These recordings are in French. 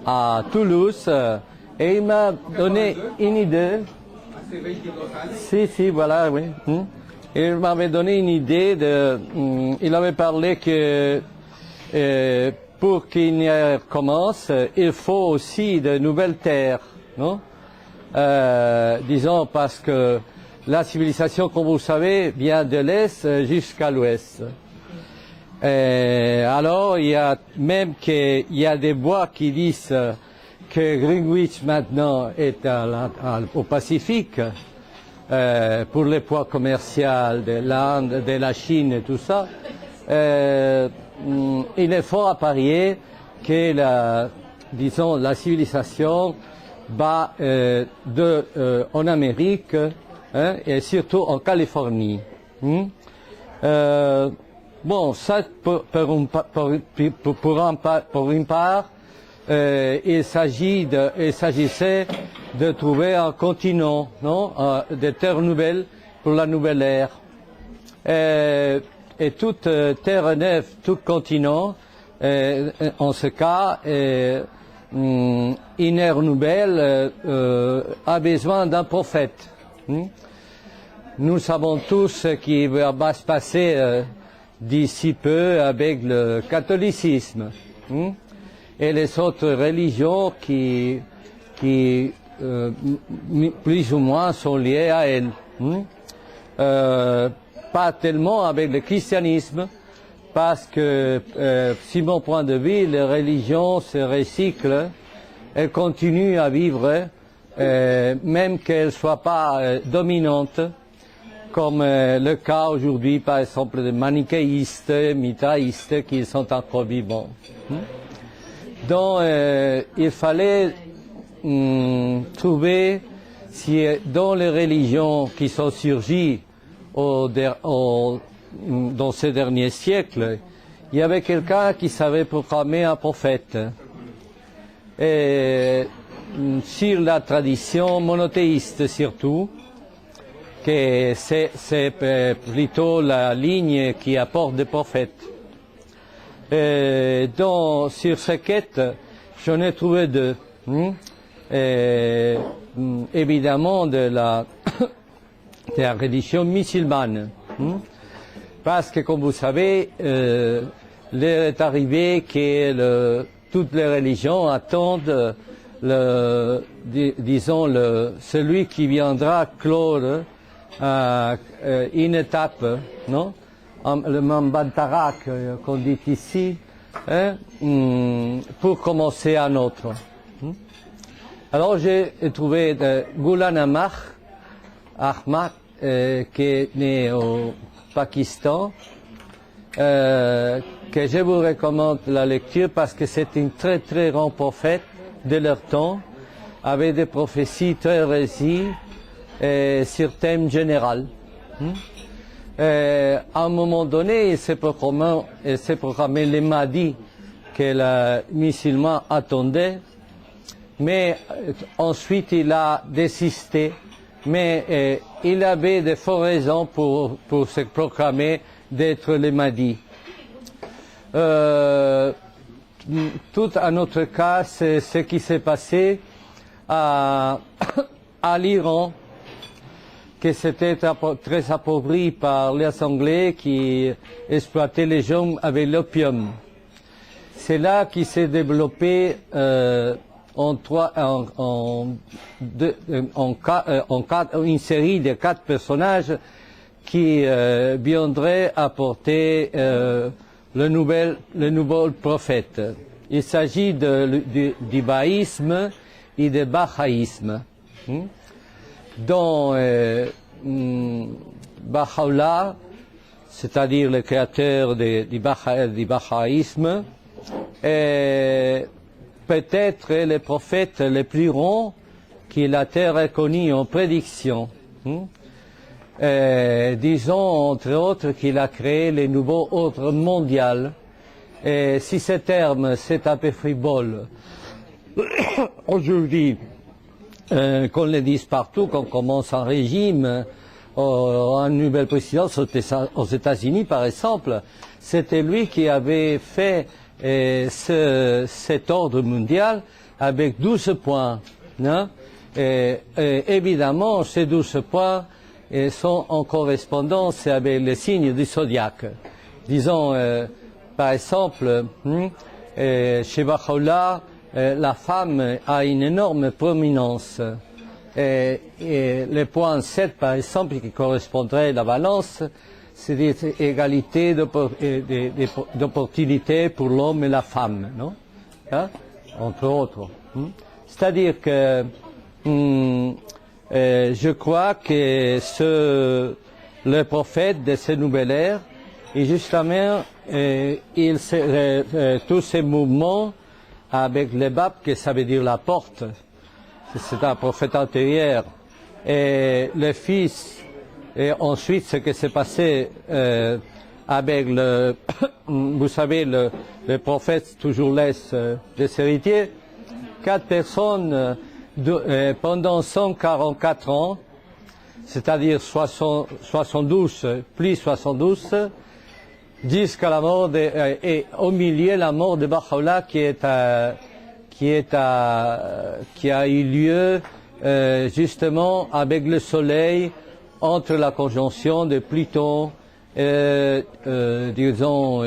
à Toulouse et il m'a donné une idée. Si, voilà, oui. Il m'avait donné une idée il avait parlé que pour qu'il y commence, il faut aussi de nouvelles terres, non? Disons parce que la civilisation, comme vous savez, vient de l'Est jusqu'à l'Ouest. Alors, il y a même qu'il y a des voix qui disent que Greenwich maintenant est au Pacifique pour les poids commerciaux de l'Inde, de la Chine et tout ça. Il est fort à parier que la civilisation va en Amérique et surtout en Californie. Bon, ça pour une part, il s'agissait de trouver un continent, non, des terres nouvelles pour la nouvelle ère. Et toute terre neuve, tout continent, en ce cas, une ère nouvelle a besoin d'un prophète. Nous savons tous ce qui va se passer d'ici peu avec le catholicisme et les autres religions qui plus ou moins sont liées à elle. Pas tellement avec le christianisme, parce que, si mon point de vue, les religions se recyclent, elles continuent à vivre, même qu'elles ne soient pas dominantes, comme le cas aujourd'hui, par exemple, des manichéistes, mitraïstes, qui sont encore vivants. Donc, il fallait trouver si dans les religions qui sont surgies dans ces derniers siècles, il y avait quelqu'un qui savait proclamer un prophète. Et sur la tradition monothéiste surtout, que c'est plutôt la ligne qui apporte des prophètes. Donc, sur ces quêtes, j'en ai trouvé deux. Évidemment de la religion musulmane. Parce que, comme vous savez, l'heure est arrivée que toutes les religions attendent, celui qui viendra clore une étape, non? Le Mambantarak, qu'on dit ici, pour commencer un autre. Alors j'ai trouvé Ghulam Ahmad, qui est né au Pakistan, que je vous recommande la lecture parce que c'est un très très grand prophète de leur temps, avec des prophéties très réussies sur thème général. À un moment donné, il s'est proclamé le Mahdi que les musulmans attendaient, mais ensuite il a désisté. Mais il avait de fortes raisons pour se proclamer d'être le Mahdi. Tout un autre cas, c'est ce qui s'est passé à l'Iran, que c'était très appauvri par les Anglais qui exploitaient les gens avec l'opium. C'est là qu'il s'est développé une série de 4 personnages qui viendraient apporter le nouveau prophète. Il s'agit du bahaïsme et du bahaïsme. Dont Baha'u'llah, c'est-à-dire le créateur du bahaïsme, est peut-être le prophète le plus grand que la terre ait connu en prédiction. Disons, entre autres, qu'il a créé le nouveau ordre mondial. Et si ce terme, c'est un peu frivole, aujourd'hui, qu'on le dise partout, qu'on commence un régime, une nouvelle présidence aux États-Unis, par exemple, c'était lui qui avait fait cet ordre mondial avec 12 points. Hein? Évidemment, ces 12 points sont en correspondance avec les signes du zodiaque. Disons, par exemple, chez Baha'u'llah, la femme a une énorme prominence. Et le point 7, par exemple, qui correspondrait à la balance, c'est l'égalité d'opportunités pour l'homme et la femme, non? Hein? Entre autres. C'est-à-dire que je crois que le prophète de ce nouvel ère, et justement, tous ces mouvements avec les babes, que ça veut dire la porte, c'est un prophète antérieur, et le fils, et ensuite ce qui s'est passé avec vous savez, le prophète toujours laisse des héritiers, 4 personnes pendant 144 ans, c'est-à-dire 72 plus 72, jusqu'à la mort et au milieu la mort de Baha'u'llah qui a eu lieu justement avec le soleil entre la conjonction de Pluton, disons,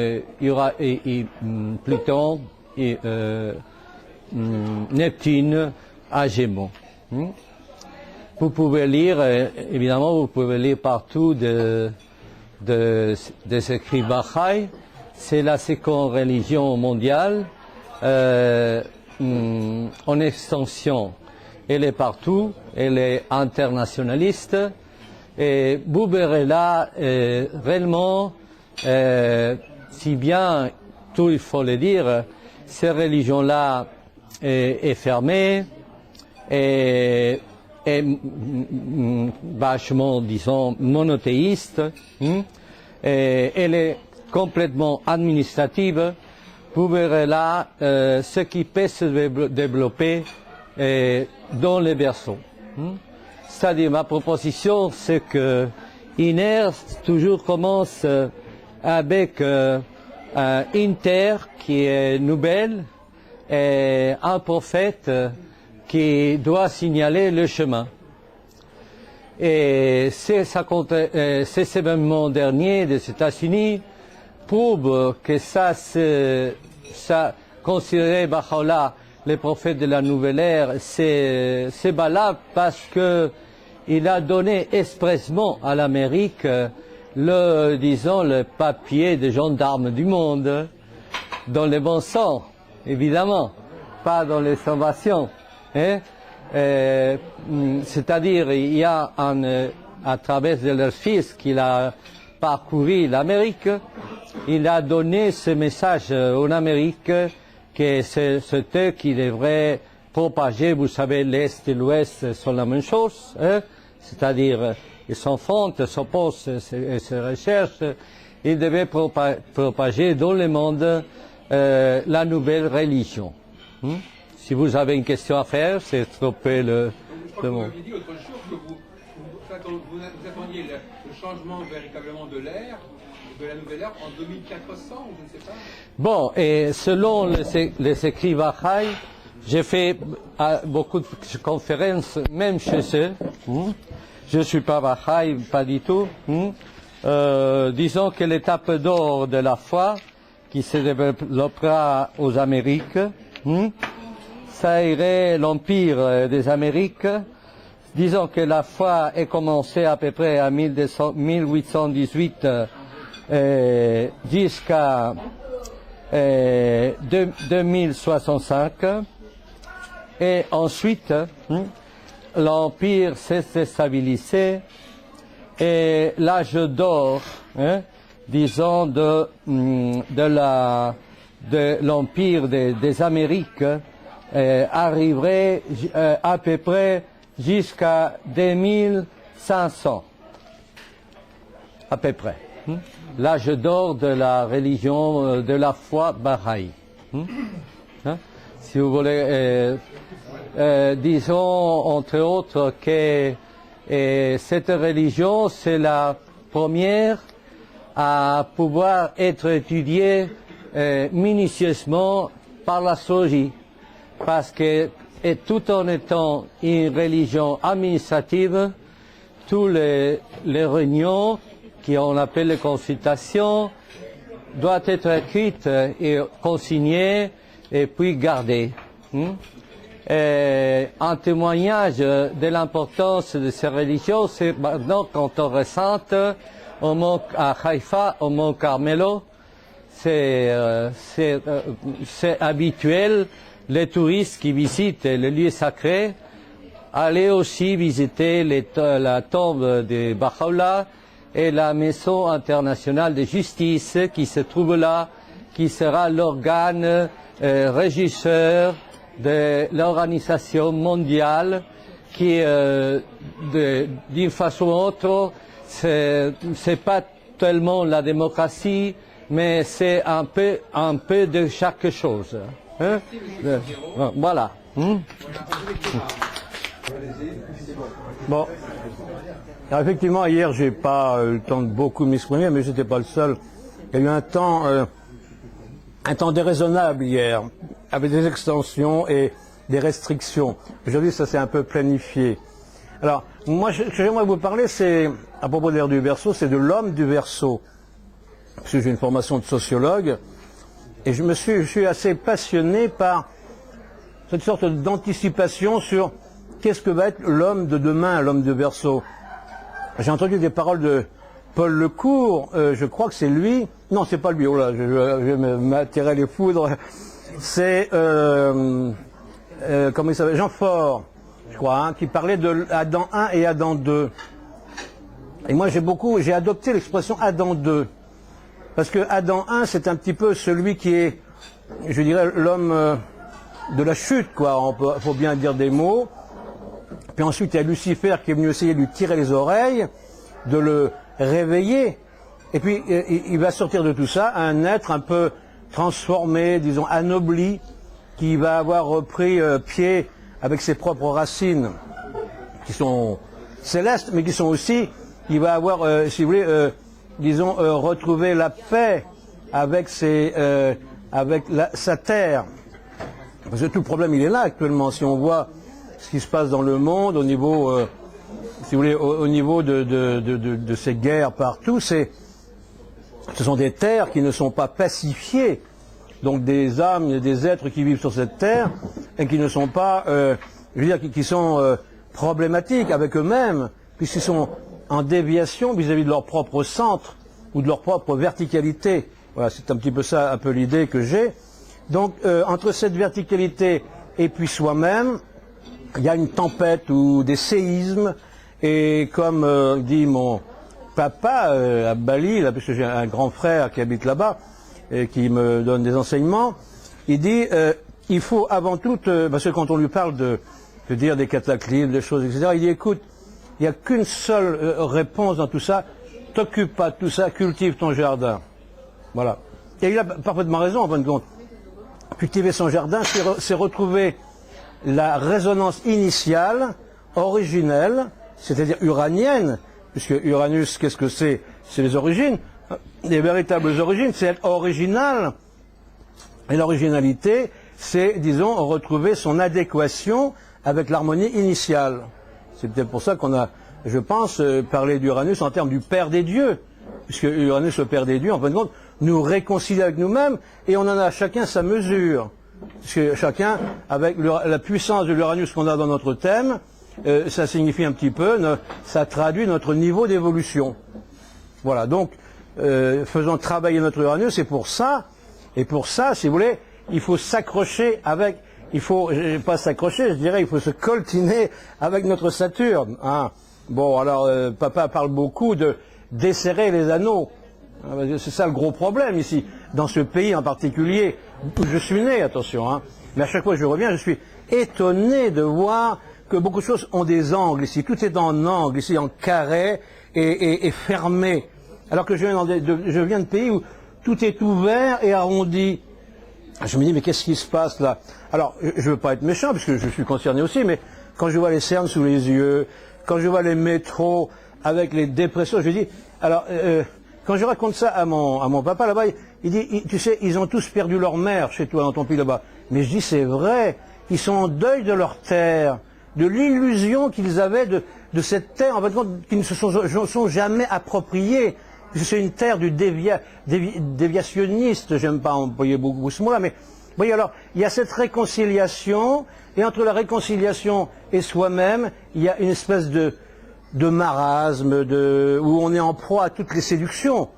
Pluton et Neptune à Gémeaux. Vous pouvez lire, évidemment, vous pouvez lire partout des écrits Baha'i. C'est la seconde religion mondiale en extension. Elle est partout, elle est internationaliste. Et vous verrez là, réellement, si bien, tout il faut le dire, ces religions-là est fermée et vachement, disons, monothéiste. Elle est complètement administrative. Vous verrez là ce qui peut se développer dans les berceaux. C'est-à-dire, ma proposition, c'est que Iner toujours commence avec une terre qui est nouvelle et un prophète qui doit signaler le chemin. Et ces événements derniers des États-Unis prouvent que ça considérer Baha'u'llah le prophète de la nouvelle ère, c'est valable parce que il a donné expressément à l'Amérique disons, le papier de gendarme du monde, dans le bon sens, évidemment, pas dans les invasions. Hein? C'est-à-dire, il y a à travers de leur fils qu'il a parcouru l'Amérique, il a donné ce message en Amérique que c'est eux qui devraient propager, vous savez, l'Est et l'Ouest sont la même chose, hein? C'est-à-dire, ils s'enfrontent, s'opposent et se recherchent, ils devaient propager dans le monde la nouvelle religion. Si vous avez une question à faire, c'est stopper le monde. Vous m'aviez dit autre chose, que vous attendiez le changement véritablement de l'ère, de la nouvelle ère, en 2400, ou je ne sais pas. Bon, et selon les écrits Baha'i, j'ai fait beaucoup de conférences, même chez eux. Je ne suis pas Baha'i, pas du tout. Disons que l'étape d'or de la foi, qui se développera aux Amériques, ça irait l'Empire des Amériques. Disons que la foi est commencée à peu près à 1818 jusqu'à 2065. Et ensuite, l'Empire s'est stabilisé et l'âge d'or, disons, de l'Empire des Amériques arriverait à peu près jusqu'à 2500, à peu près. L'âge d'or de la religion, de la foi Baha'i. Si vous voulez, disons entre autres que cette religion, c'est la première à pouvoir être étudiée minutieusement par l'astrologie, parce que et tout en étant une religion administrative, tous les réunions qu'on appelle les consultations doivent être écrites et consignées et puis gardées. Et un témoignage de l'importance de ces religions, c'est maintenant quand on ressente à Haïfa, au Mont Carmelo, c'est habituel, les touristes qui visitent les lieux sacrés, aller aussi visiter la tombe de Baha'u'llah et la Maison internationale de justice qui se trouve là, qui sera l'organe régisseur de l'organisation mondiale qui, d'une façon ou autre, c'est pas tellement la démocratie, mais c'est un peu de chaque chose. Hein? Voilà. Bon. Alors, effectivement, hier, j'ai pas eu le temps de beaucoup m'exprimer, mais j'étais pas le seul. Il y a eu un temps déraisonnable hier, avec des extensions et des restrictions. Aujourd'hui, ça s'est un peu planifié. Alors, moi, ce que j'aimerais vous parler, c'est, à propos de l'ère du Verseau, c'est de l'homme du Verseau. Parce que j'ai une formation de sociologue, et je suis assez passionné par cette sorte d'anticipation sur qu'est-ce que va être l'homme de demain, l'homme du Verseau. J'ai entendu des paroles de Paul Lecourt, je crois que c'est lui. Non, c'est pas lui, oh là, je vais m'attirer les foudres. C'est, comment il s'appelle, Jean Faure, je crois, hein, qui parlait de Adam 1 et Adam 2. Et moi, j'ai adopté l'expression Adam 2. Parce que Adam 1, c'est un petit peu celui qui est, je dirais, l'homme de la chute, quoi. Faut bien dire des mots. Puis ensuite, il y a Lucifer qui est venu essayer de lui tirer les oreilles, de le réveiller. Et puis, il va sortir de tout ça un être un peu transformé, disons, anobli, qui va avoir repris pied avec ses propres racines, qui sont célestes, mais qui sont aussi, il va avoir, si vous voulez, disons, retrouver la paix avec sa terre. Parce que tout le problème, il est là actuellement. Si on voit ce qui se passe dans le monde, au niveau, si vous voulez, au niveau de ces guerres partout, ce sont des terres qui ne sont pas pacifiées. Donc des âmes, des êtres qui vivent sur cette terre et qui ne sont pas, je veux dire, qui sont problématiques avec eux-mêmes, puisqu'ils sont en déviation vis-à-vis de leur propre centre ou de leur propre verticalité. Voilà, c'est un petit peu ça, un peu l'idée que j'ai. Donc, entre cette verticalité et puis soi-même, il y a une tempête ou des séismes, et comme dit mon papa à Bali, là, parce que j'ai un grand frère qui habite là-bas, et qui me donne des enseignements, il dit, il faut avant tout, parce que quand on lui parle de dire des cataclysmes, des choses, etc., il dit, écoute, il n'y a qu'une seule réponse dans tout ça, t'occupe pas de tout ça, cultive ton jardin. Voilà. Et il a parfaitement raison, en fin de compte. Cultiver son jardin, c'est retrouver la résonance initiale, originelle, c'est-à-dire uranienne, puisque Uranus, qu'est-ce que c'est? C'est les origines. Les véritables origines, c'est être original. Et l'originalité, c'est, disons, retrouver son adéquation avec l'harmonie initiale. C'est peut-être pour ça qu'on a, je pense, parlé d'Uranus en termes du Père des dieux, puisque Uranus, le Père des dieux, en fin de compte, nous réconcilie avec nous-mêmes, et on en a chacun sa mesure. Parce que chacun, avec la puissance de l'Uranus qu'on a dans notre thème, ça signifie un petit peu, ça traduit notre niveau d'évolution. Voilà, donc, faisons travailler notre Uranus, et pour ça, si vous voulez, il faut s'accrocher avec, il faut, pas s'accrocher, je dirais, il faut se coltiner avec notre Saturne. Hein. Bon, alors, papa parle beaucoup de desserrer les anneaux. C'est ça le gros problème ici, dans ce pays en particulier, où je suis né, attention, hein. Mais à chaque fois que je reviens, je suis étonné de voir que beaucoup de choses ont des angles ici. Tout est en angle, ici, en carré et fermé. Alors que je viens de pays où tout est ouvert et arrondi. Je me dis, mais qu'est-ce qui se passe là? Alors, je ne veux pas être méchant, parce que je suis concerné aussi, mais quand je vois les cernes sous les yeux, quand je vois les métros avec les dépressions, je dis, alors, quand je raconte ça à mon papa là-bas, il dit, tu sais, ils ont tous perdu leur mère chez toi dans ton pays là-bas. Mais je dis, c'est vrai, ils sont en deuil de leur terre, de l'illusion qu'ils avaient de cette terre, en fait, qu'ils ne se sont jamais appropriés. C'est une terre du déviationniste, j'aime pas employer beaucoup ce mot-là, mais vous voyez, alors, il y a cette réconciliation, et entre la réconciliation et soi-même, il y a une espèce de marasme, où on est en proie à toutes les séductions,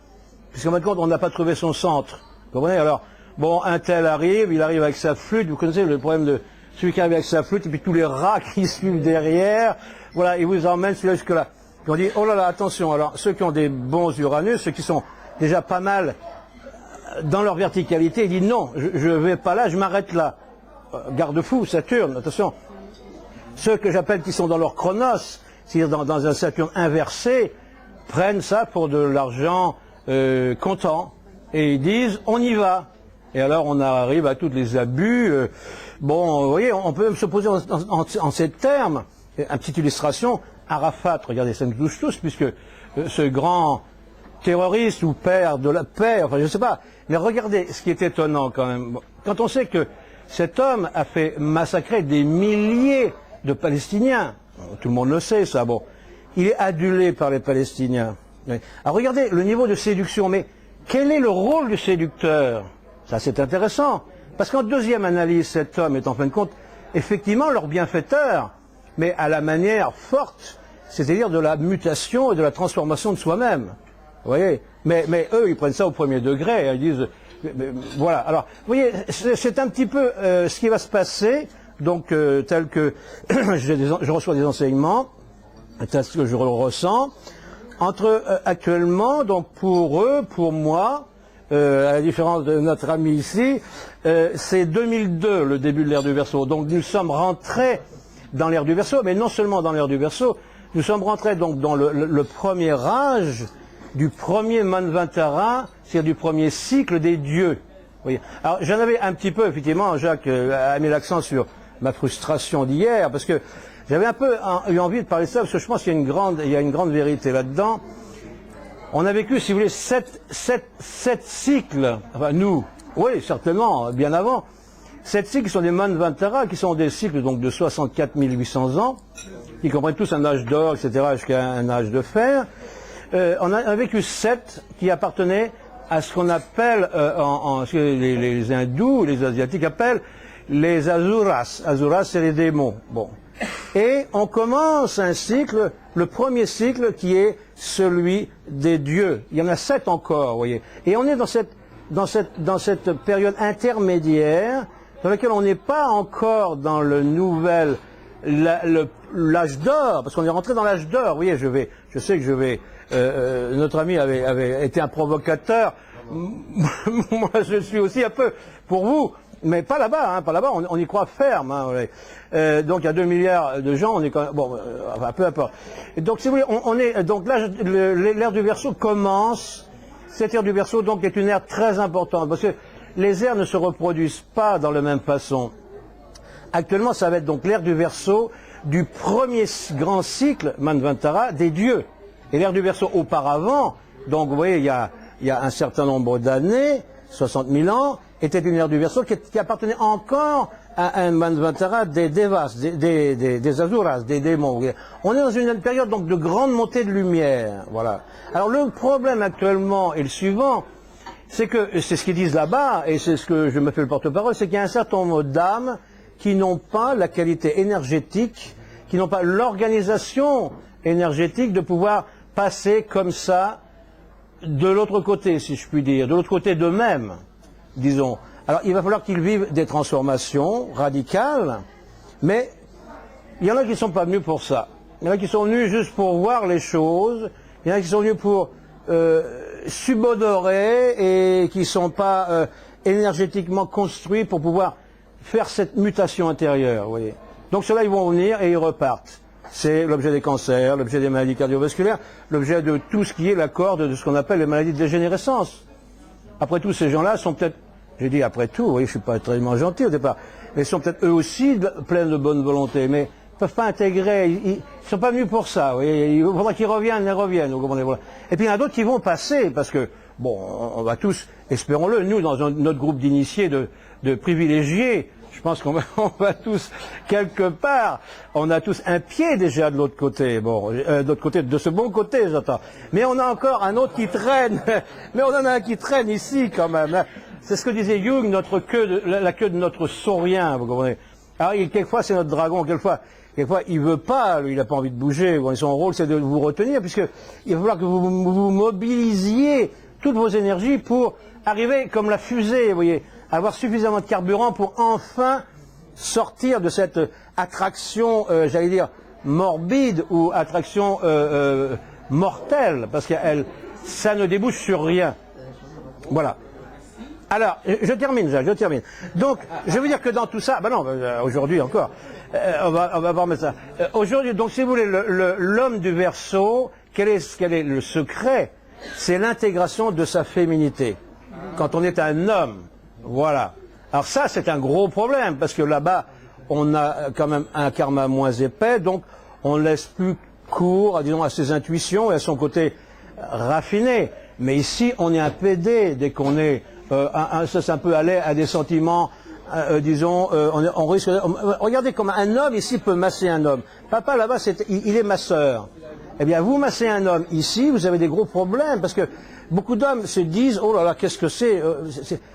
puisqu'en fin de compte, on n'a pas trouvé son centre. Vous comprenez? Alors, bon, un tel arrive, il arrive avec sa flûte, vous connaissez le problème de celui qui arrive avec sa flûte, et puis tous les rats qui suivent derrière, voilà, il vous emmène celui-là jusque-là. Puis on dit, oh là là, attention, alors, ceux qui ont des bons Uranus, ceux qui sont déjà pas mal dans leur verticalité, ils disent, non, je vais pas là, je m'arrête là. Garde-fou, Saturne, attention. Ceux que j'appelle qui sont dans leur Chronos, c'est-à-dire dans un Saturne inversé, prennent ça pour de l'argent comptant. Et ils disent, on y va. Et alors on arrive à tous les abus. Bon, vous voyez, on peut même se poser en ces termes. Une petite illustration, Arafat, regardez, ça nous touche tous, puisque ce grand terroriste ou père de la paix, enfin je ne sais pas. Mais regardez, ce qui est étonnant quand même, quand on sait que cet homme a fait massacrer des milliers de Palestiniens, tout le monde le sait ça, bon, il est adulé par les Palestiniens. Alors regardez le niveau de séduction, mais quel est le rôle du séducteur? Ça c'est intéressant, parce qu'en deuxième analyse, cet homme est en fin de compte effectivement leur bienfaiteur, mais à la manière forte, c'est-à-dire de la mutation et de la transformation de soi-même. Vous voyez, mais eux, ils prennent ça au premier degré, ils disent, voilà. Alors, vous voyez, c'est un petit peu ce qui va se passer, donc tel que je reçois des enseignements, tel que je le ressens, entre actuellement, donc pour eux, pour moi, à la différence de notre ami ici, c'est 2002 le début de l'ère du Verseau. Donc nous sommes rentrés dans l'ère du Verseau, mais non seulement dans l'ère du Verseau, nous sommes rentrés donc dans le premier âge du premier Manvantara, c'est-à-dire du premier cycle des dieux. Oui. Alors j'en avais un petit peu, effectivement, Jacques a mis l'accent sur ma frustration d'hier, parce que j'avais un peu eu envie de parler de ça, parce que je pense qu'il y a une grande vérité là-dedans. On a vécu, si vous voulez, sept cycles, enfin nous, oui, certainement, bien avant. 7 cycles sont des Manvantara, qui sont des cycles donc de 64 800 ans, qui comprennent tous un âge d'or, etc., jusqu'à un âge de fer. On a vécu 7 qui appartenaient à ce qu'on appelle, ce que les hindous, les asiatiques appellent les asuras. Asuras, c'est les démons. Bon. Et on commence un cycle, le premier cycle qui est celui des dieux. Il y en a 7 encore, vous voyez. Et on est dans cette période intermédiaire dans laquelle on n'est pas encore dans le nouvel, l'âge d'or, parce qu'on est rentré dans l'âge d'or. Vous voyez, je sais que je vais, notre ami avait été un provocateur. Moi, je suis aussi un peu pour vous. Mais pas là-bas, hein, pas là-bas, on y croit ferme. Hein, donc il y a 2 milliards de gens, on est quand même, bon, enfin peu importe. Et donc si vous voulez, on est donc là, l'ère du Verseau commence. Cette ère du Verseau donc est une ère très importante parce que les ères ne se reproduisent pas dans la même façon. Actuellement, ça va être donc l'ère du Verseau du premier grand cycle Manvantara des dieux. Et l'ère du Verseau auparavant, donc vous voyez, il y a un certain nombre d'années, 60 000 ans, était une ère du Verseau qui appartenait encore à un Manvantara des Devas, des Asuras, des démons. On est dans une période donc de grande montée de lumière. Voilà. Alors le problème actuellement est le suivant, c'est que, c'est ce qu'ils disent là-bas, et c'est ce que je me fais le porte-parole, c'est qu'il y a un certain nombre d'âmes qui n'ont pas la qualité énergétique, qui n'ont pas l'organisation énergétique de pouvoir passer comme ça de l'autre côté, si je puis dire, de l'autre côté d'eux-mêmes, disons. Alors, il va falloir qu'ils vivent des transformations radicales, mais il y en a qui ne sont pas venus pour ça. Il y en a qui sont venus juste pour voir les choses, il y en a qui sont venus pour subodorer et qui ne sont pas énergétiquement construits pour pouvoir faire cette mutation intérieure, vous voyez. Donc ceux-là, ils vont venir et ils repartent. C'est l'objet des cancers, l'objet des maladies cardiovasculaires, l'objet de tout ce qui est la corde de ce qu'on appelle les maladies de dégénérescence. Après tout, ces gens-là sont peut-être, j'ai dit après tout, vous voyez, je suis pas très gentil au départ, mais ils sont peut-être eux aussi pleins de bonne volonté, mais peuvent pas intégrer, ils sont pas venus pour ça. Vous voyez, il faudra qu'ils reviennent, vous comprenez, voilà. Et puis il y en a d'autres qui vont passer, parce que, bon, on va tous, espérons-le, nous, dans notre groupe d'initiés, de privilégiés, je pense qu'on va tous, quelque part, on a tous un pied déjà de l'autre côté, bon, de l'autre côté, de ce bon côté, j'entends. Mais on a encore un autre qui traîne, mais on en a un qui traîne ici, quand même. Hein. C'est ce que disait Jung, la queue de notre saurien, vous comprenez. Alors, quelquefois, c'est notre dragon, quelquefois, il veut pas, lui, il n'a pas envie de bouger. Son rôle, c'est de vous retenir, puisque il va falloir que vous mobilisiez toutes vos énergies pour arriver comme la fusée, vous voyez, avoir suffisamment de carburant pour enfin sortir de cette attraction, j'allais dire, morbide ou attraction mortelle, parce que ça ne débouche sur rien. Voilà. Alors, je termine. Donc, je veux dire que dans tout ça, ben non, aujourd'hui encore, on va voir mais ça. Aujourd'hui, donc, si vous voulez, l'homme du Verseau, quel est le secret? C'est l'intégration de sa féminité. Quand on est un homme, voilà. Alors ça, c'est un gros problème, parce que là-bas, on a quand même un karma moins épais, donc on laisse plus cours, disons, à ses intuitions et à son côté raffiné. Mais ici, on est un PD dès qu'on est ça peut aller à des sentiments, disons, on risque. Regardez comme un homme ici peut masser un homme. Papa là-bas, il est masseur. Eh bien, vous massez un homme ici, vous avez des gros problèmes parce que beaucoup d'hommes se disent, oh là là, qu'est-ce que c'est,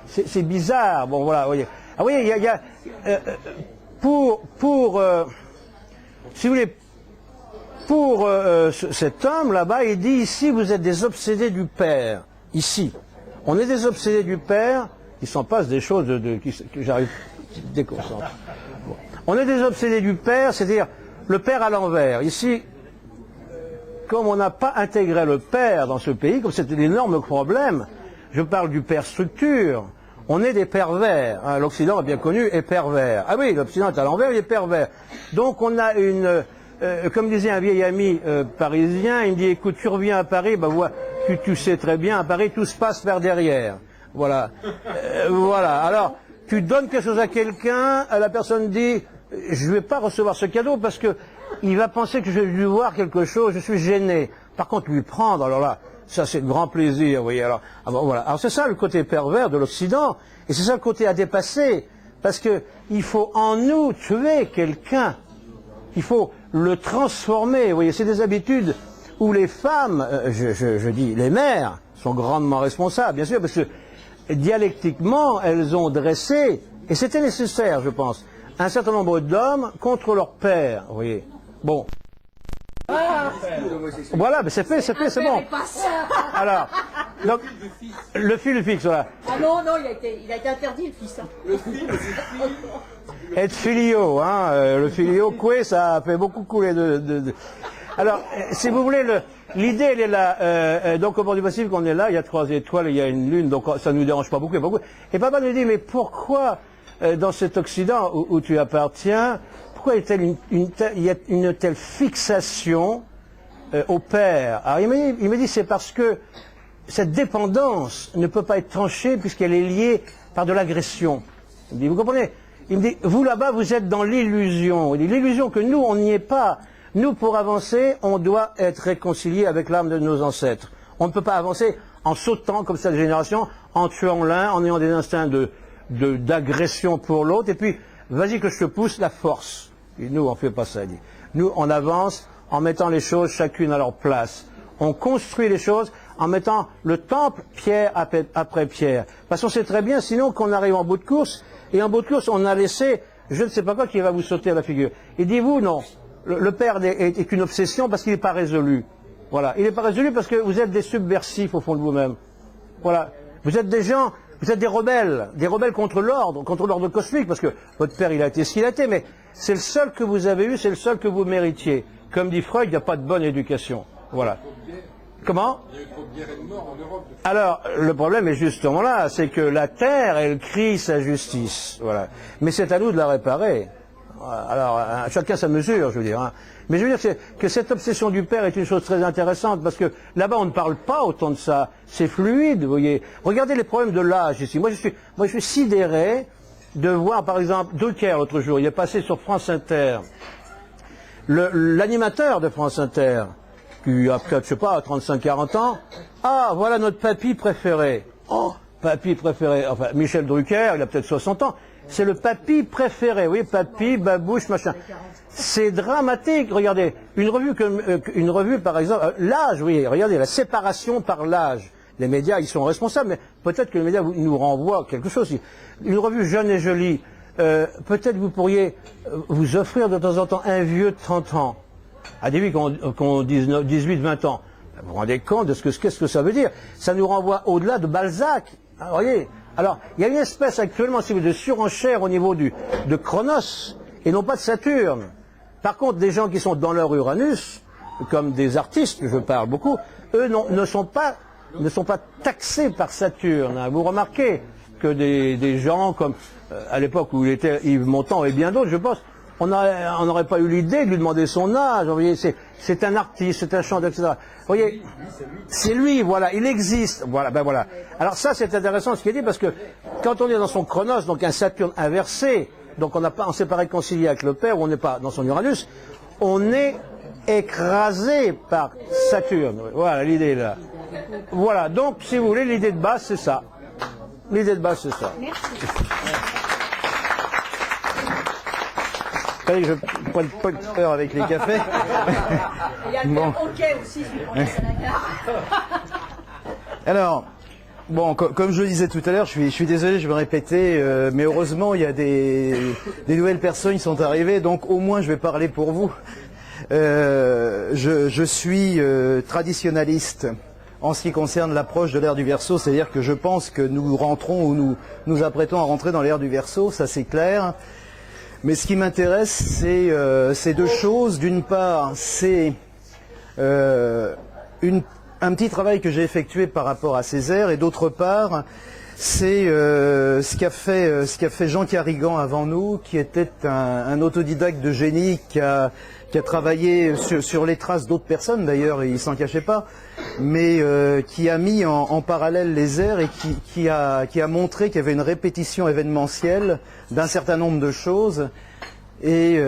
c'est bizarre. Bon, voilà, vous voyez. Ah oui, il y a si vous voulez, pour cet homme là-bas, il dit ici, vous êtes des obsédés du père. Ici. On est des obsédés du père, il s'en passe des choses que j'arrive à déconcentrer. Bon. On est des obsédés du père, c'est-à-dire le père à l'envers. Ici, comme on n'a pas intégré le père dans ce pays, comme c'est un énorme problème, je parle du père structure, on est des pervers. Hein, l'Occident a bien connu est pervers. Ah oui, l'Occident est à l'envers, il est pervers. Donc on a comme disait un vieil ami parisien, il me dit, écoute, tu reviens à Paris, ben voilà, tu sais très bien, à Paris, tout se passe par derrière. Voilà. Voilà. Alors, tu donnes quelque chose à quelqu'un, la personne dit, je ne vais pas recevoir ce cadeau parce que il va penser que je vais lui voir quelque chose, je suis gêné. Par contre, lui prendre, alors là, ça c'est grand plaisir, vous voyez. Alors, voilà. Alors c'est ça le côté pervers de l'Occident, et c'est ça le côté à dépasser, parce que il faut en nous tuer quelqu'un. Il faut le transformer, vous voyez. C'est des habitudes où les femmes, je dis les mères, sont grandement responsables, bien sûr, parce que dialectiquement, elles ont dressé, et c'était nécessaire, je pense, un certain nombre d'hommes contre leur père, vous voyez. Bon. Voilà, mais c'est fait, c'est bon. Alors, donc, le fil fixe, voilà. Ah non, il a été interdit le fils. Et filio, hein, le filio, coué, ça a fait beaucoup couler Alors, si vous voulez, l'idée, elle est là. Donc, au bord du Pacifique, on est là, il y a 3 étoiles, il y a une lune, donc ça ne nous dérange pas beaucoup. Et papa nous dit, mais pourquoi, dans cet Occident où tu appartiens, pourquoi il y a une telle fixation au père? Alors, il me dit, c'est parce que cette dépendance ne peut pas être tranchée puisqu'elle est liée par de l'agression. Il me dit, vous comprenez? Il me dit, vous là-bas, vous êtes dans l'illusion. Il dit, l'illusion que nous, on n'y est pas. Nous, pour avancer, on doit être réconcilié avec l'âme de nos ancêtres. On ne peut pas avancer en sautant comme cette génération, en tuant l'un, en ayant des instincts d'agression pour l'autre. Et puis, vas-y que je te pousse, la force. Et nous, on ne fait pas ça. Il dit. Nous, on avance en mettant les choses chacune à leur place. On construit les choses en mettant le temple pierre après pierre. Parce qu'on sait très bien, sinon, qu'on arrive en bout de course, et en bout de course, on a laissé, je ne sais pas quoi, qui va vous sauter à la figure. Et dites-vous, non, le père est une obsession parce qu'il n'est pas résolu. Voilà, il n'est pas résolu parce que vous êtes des subversifs au fond de vous-même. Voilà, vous êtes des gens, vous êtes des rebelles contre l'ordre cosmique, parce que votre père, il a été ce qu'il a été, mais c'est le seul que vous avez eu, c'est le seul que vous méritiez. Comme dit Freud, il n'y a pas de bonne éducation. Voilà. Comment? Il y a eu trop de guerre et de mort en Europe. Alors, le problème est justement là, c'est que la terre, elle crie sa justice. Voilà. Mais c'est à nous de la réparer. Alors, chacun sa mesure, je veux dire. Hein. Mais je veux dire que cette obsession du père est une chose très intéressante, parce que là-bas, on ne parle pas autant de ça. C'est fluide, vous voyez. Regardez les problèmes de l'âge ici. Moi, je suis sidéré de voir, par exemple, Drucker l'autre jour. Il est passé sur France Inter. l'animateur de France Inter, qui a peut-être, je sais pas, 35-40 ans, ah, voilà notre papy préféré. Oh, papy préféré. Enfin, Michel Drucker, il a peut-être 60 ans. C'est le papy préféré, oui, papy, babouche, machin. C'est dramatique, regardez. Une revue, par exemple, l'âge, oui, regardez, la séparation par l'âge. Les médias, ils sont responsables, mais peut-être que les médias nous renvoient quelque chose. Une revue jeune et jolie, peut-être vous pourriez vous offrir de temps en temps un vieux de 30 ans, à des vies qui ont 18-20 ans. Vous vous rendez compte de qu'est-ce que ça veut dire? Ça nous renvoie au-delà de Balzac. Vous voyez? Alors, il y a une espèce actuellement, si vous voulez, de surenchère au niveau de Chronos, et non pas de Saturne. Par contre, des gens qui sont dans leur Uranus, comme des artistes, je parle beaucoup, eux ne sont pas taxés par Saturne. Hein. Vous remarquez que des gens comme à l'époque où il était Yves Montand et bien d'autres, je pense, on n'aurait pas eu l'idée de lui demander son âge. Vous voyez, c'est un artiste, c'est un chanteur, etc. Vous voyez, c'est lui, voilà, il existe. Voilà, ben voilà. Alors ça, c'est intéressant ce qu'il dit, parce que quand on est dans son Chronos, donc un Saturne inversé, donc on s'est pas réconcilié avec le Père, ou on n'est pas dans son Uranus, on est écrasé par Saturne. Voilà, l'idée là. Voilà, donc si vous voulez, l'idée de base, c'est ça. L'idée de base, c'est ça. Merci. Fallait que je prenne pas de peur avec les cafés. Il y a le hockey aussi, si vous pensez à la gare. Alors, bon, comme je le disais tout à l'heure, je suis désolé, je vais me répéter, mais heureusement, il y a des nouvelles personnes qui sont arrivées, donc au moins je vais parler pour vous. Je suis traditionnaliste en ce qui concerne l'approche de l'ère du Verseau, c'est-à-dire que je pense que nous rentrons ou nous apprêtons à rentrer dans l'ère du Verseau, ça c'est clair. Mais ce qui m'intéresse, c'est deux choses. D'une part, c'est un petit travail que j'ai effectué par rapport à ces ères, et d'autre part, c'est ce qu'a fait Jean Carrigan avant nous, qui était un autodidacte de génie qui a travaillé sur les traces d'autres personnes, d'ailleurs, il s'en cachait pas, mais qui a mis en parallèle les ères et qui a montré qu'il y avait une répétition événementielle d'un certain nombre de choses, et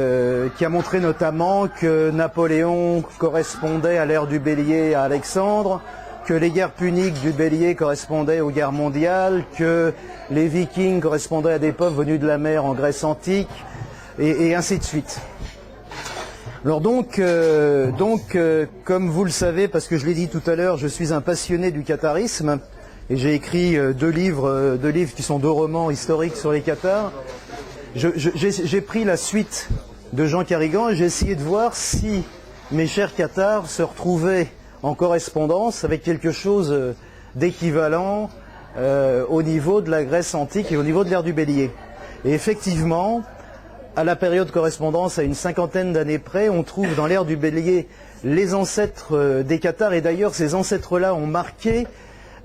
qui a montré notamment que Napoléon correspondait à l'ère du Bélier à Alexandre, que les guerres puniques du Bélier correspondaient aux guerres mondiales, que les Vikings correspondaient à des peuples venus de la mer en Grèce antique, et ainsi de suite. Alors donc, comme vous le savez, parce que je l'ai dit tout à l'heure, je suis un passionné du catharisme, et j'ai écrit deux livres qui sont deux romans historiques sur les cathars. J'ai pris la suite de Jean Carrigan et j'ai essayé de voir si mes chers cathars se retrouvaient en correspondance avec quelque chose d'équivalent au niveau de la Grèce antique et au niveau de l'ère du Bélier. Et effectivement, à la période correspondance, à une cinquantaine d'années près, on trouve dans l'ère du Bélier les ancêtres des cathars, et d'ailleurs ces ancêtres-là ont marqué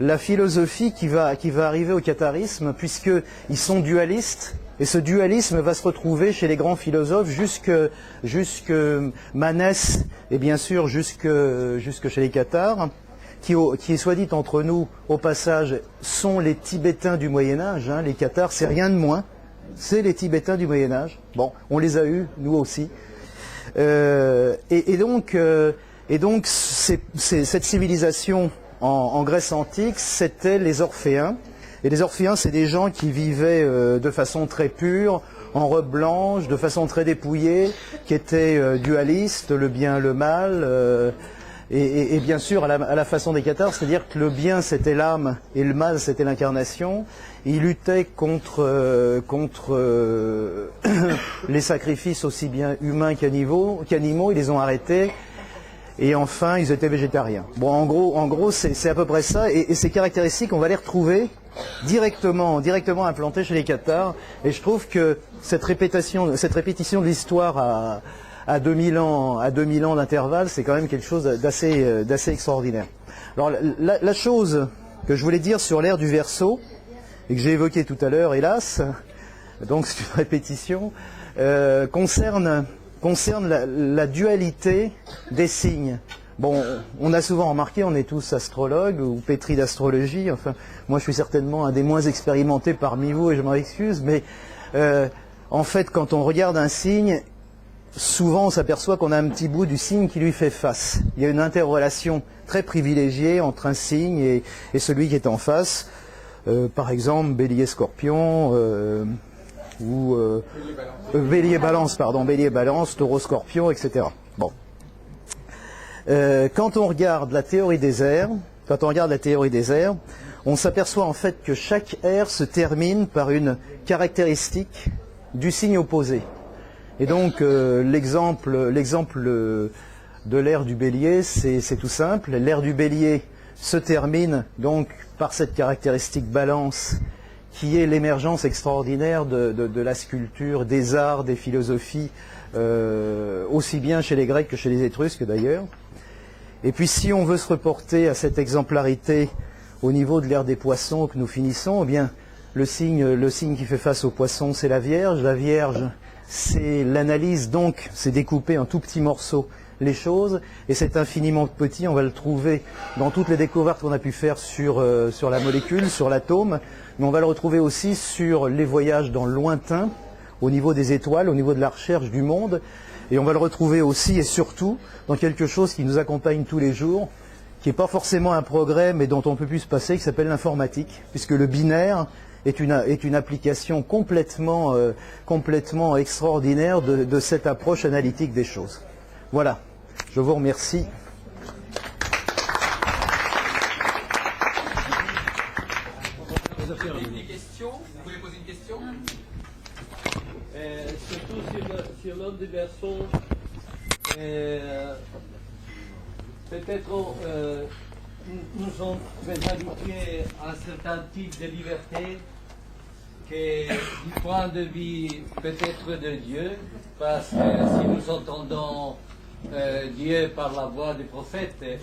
la philosophie qui va arriver au catharisme, puisqu'ils sont dualistes, et ce dualisme va se retrouver chez les grands philosophes jusque Manès, et bien sûr jusque chez les cathars, qui soit dit entre nous, au passage, sont les Tibétains du Moyen-Âge, hein, les cathars, c'est rien de moins. C'est les Tibétains du Moyen-Âge. Bon, on les a eus, nous aussi. Et donc, cette civilisation en Grèce antique, c'était les Orphéens. Et les Orphéens, c'est des gens qui vivaient de façon très pure, en robe blanche, de façon très dépouillée, qui étaient dualistes, le bien, le mal. Et bien sûr, à la façon des cathars, c'est-à-dire que le bien, c'était l'âme, et le mal, c'était l'incarnation. Ils luttaient contre les sacrifices aussi bien humains qu'animaux, ils les ont arrêtés. Et enfin, ils étaient végétariens. Bon, en gros, c'est à peu près ça. Et ces caractéristiques, on va les retrouver directement implantées chez les cathars. Et je trouve que cette répétition de l'histoire à 2000 ans d'intervalle, c'est quand même quelque chose d'assez extraordinaire. Alors, la chose que je voulais dire sur l'ère du Verseau, et que j'ai évoqué tout à l'heure, hélas, donc c'est une répétition, concerne la dualité des signes. Bon, on a souvent remarqué, on est tous astrologues ou pétris d'astrologie, enfin, moi je suis certainement un des moins expérimentés parmi vous et je m'en excuse, mais en fait quand on regarde un signe, souvent on s'aperçoit qu'on a un petit bout du signe qui lui fait face. Il y a une interrelation très privilégiée entre un signe et celui qui est en face. Par exemple, Bélier-Scorpion, ou Bélier-Balance, Taureau-Scorpion, etc. Bon. Quand on regarde la théorie des airs, on s'aperçoit en fait que chaque air se termine par une caractéristique du signe opposé. Et donc l'exemple de l'air du Bélier, c'est tout simple. L'air du Bélier se termine donc par cette caractéristique Balance, qui est l'émergence extraordinaire de la sculpture, des arts, des philosophies, aussi bien chez les Grecs que chez les Étrusques d'ailleurs. Et puis si on veut se reporter à cette exemplarité au niveau de l'ère des Poissons que nous finissons, eh bien le signe qui fait face aux Poissons, c'est la Vierge. La Vierge, c'est l'analyse, donc c'est découper en tout petits morceaux les choses, et c'est infiniment petit, on va le trouver dans toutes les découvertes qu'on a pu faire sur la molécule, sur l'atome, mais on va le retrouver aussi sur les voyages dans le lointain, au niveau des étoiles, au niveau de la recherche du monde, et on va le retrouver aussi et surtout dans quelque chose qui nous accompagne tous les jours, qui n'est pas forcément un progrès, mais dont on peut plus se passer, qui s'appelle l'informatique, puisque le binaire est une application complètement extraordinaire de cette approche analytique des choses. Voilà, je vous remercie. Vous avez des questions? Vous voulez poser une question? Surtout sur l'homme du Verseau, peut-être nous sommes très habitués à un certain type de liberté qui, du point de vue peut-être de Dieu, parce que si nous entendons Dieu par la voix des prophètes et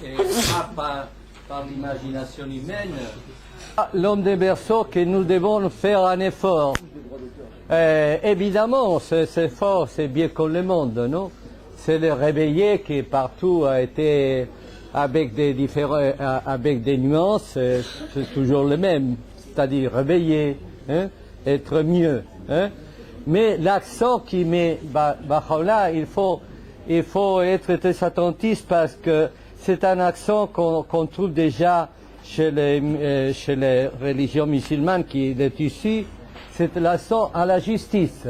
pas par l'imagination humaine, l'homme des berceaux que nous devons faire un effort. Évidemment, cet effort, c'est bien comme le monde, non? C'est le réveiller qui partout a été avec des nuances, c'est toujours le même, c'est-à-dire réveiller, hein, être mieux. Hein. Mais l'accent qui met Baha'u'llah, il faut être très attentif parce que c'est un accent qu'on trouve déjà chez les religions musulmanes qui est ici, c'est l'accent à la justice.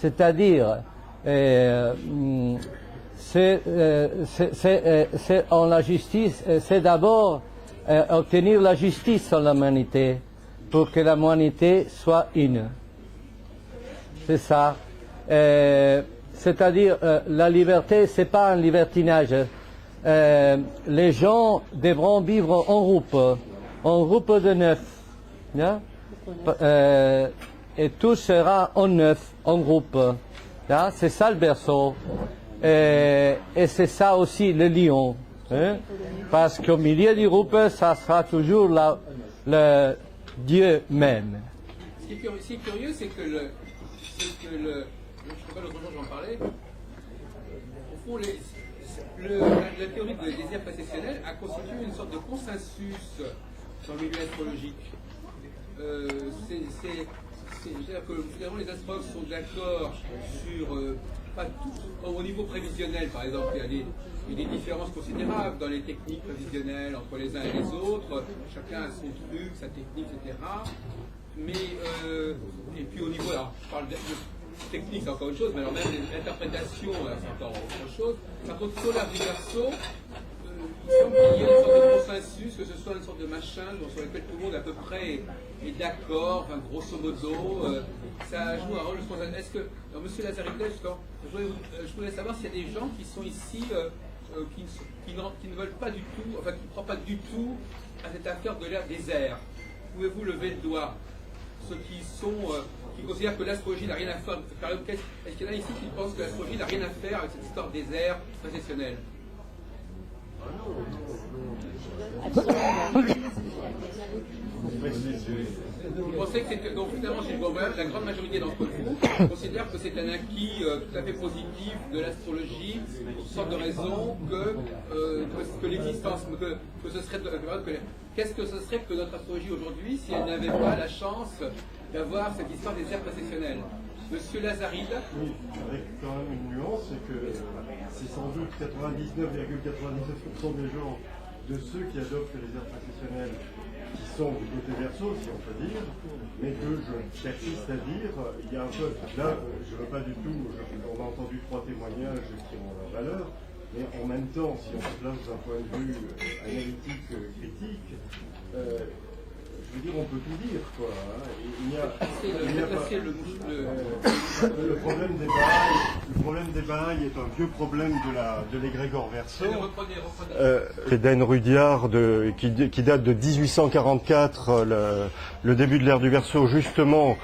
C'est-à-dire, en la justice, c'est d'abord obtenir la justice en l'humanité pour que l'humanité soit une. C'est ça. C'est-à-dire, la liberté, c'est pas un libertinage. Les gens devront vivre en groupe de 9. Hein? Et tout sera en 9, en groupe. Hein? C'est ça le berceau. Et c'est ça aussi le lion. Hein? Parce qu'au milieu du groupe, ça sera toujours le Dieu même. Ce qui est curieux, c'est que je ne sais pas, l'autre jour j'en parlais, au fond, la théorie des airs précessionnels a constitué une sorte de consensus dans le milieu astrologique. C'est-à-dire que finalement les astrologues sont d'accord sur, pas tout, au niveau prévisionnel par exemple, il y a des différences considérables dans les techniques prévisionnelles entre les uns et les autres, chacun a son truc, sa technique, etc. Mais, et puis au niveau, alors je parle de technique, c'est encore autre chose, mais alors même l'interprétation, c'est encore autre chose. Par contre, sur l'art du Verseau, il semble qu'il y ait une sorte de consensus, que ce soit une sorte de machin sur lequel tout le monde à peu près est d'accord, enfin, grosso modo, ça joue un rôle. Est-ce que, alors, Monsieur Lazarides, je voulais savoir s'il y a des gens qui sont ici, qui ne veulent pas du tout, enfin qui ne croient pas du tout à cette affaire de l'ère des airs. Pouvez-vous lever le doigt? Ceux qui considèrent que l'astrologie n'a rien à faire. Est-ce qu'il y en a ici qui pensent que l'astrologie n'a rien à faire avec cette histoire des airs précessionnels? Vous pensez que donc finalement chez le gouvernement, la grande majorité d'entre vous considère que c'est un acquis tout à fait positif de l'astrologie, pour toutes sortes de raisons que l'existence, que ce serait qu'est-ce que ce serait que notre astrologie aujourd'hui si elle n'avait pas la chance d'avoir cette histoire des airs précessionnels? Monsieur Lazaride. Oui, avec quand même une nuance, c'est que c'est sans doute 99,99% des gens, de ceux qui adoptent les aires processionnelles, qui sont du côté verso, si on peut dire, mais que je persiste à dire, il y a un peu, là, je ne veux pas du tout, on a entendu 3 témoignages qui ont leur valeur, mais en même temps, si on se place d'un point de vue analytique, critique, je veux dire, on peut tout dire, quoi. Hein. Le problème des Bahaïs est un vieux problème de l'égrégore verso. D'Aine Rudyard, qui date de 1844, le début de l'ère du Verseau, justement,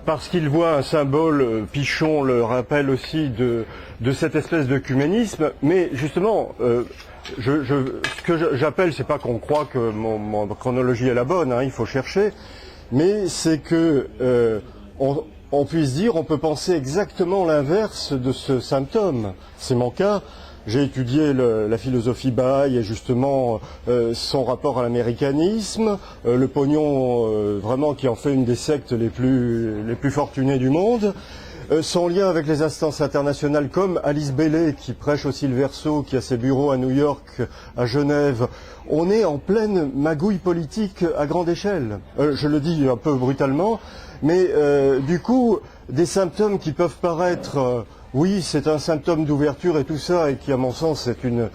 parce qu'il voit un symbole, Pichon le rappelle aussi, de cette espèce d'œcuménisme, mais justement, ce que j'appelle, c'est pas qu'on croit que mon chronologie est la bonne, hein, il faut chercher, mais c'est que on puisse dire, on peut penser exactement l'inverse de ce symptôme. C'est mon cas. J'ai étudié la philosophie bahaï et justement son rapport à l'américanisme, le pognon vraiment qui en fait une des sectes les plus fortunées du monde. Son lien avec les instances internationales comme Alice Bailey, qui prêche aussi le Verseau, qui a ses bureaux à New York, à Genève. On est en pleine magouille politique à grande échelle. Je le dis un peu brutalement, mais du coup, des symptômes qui peuvent paraître, oui, c'est un symptôme d'ouverture et tout ça, et qui, à mon sens, est une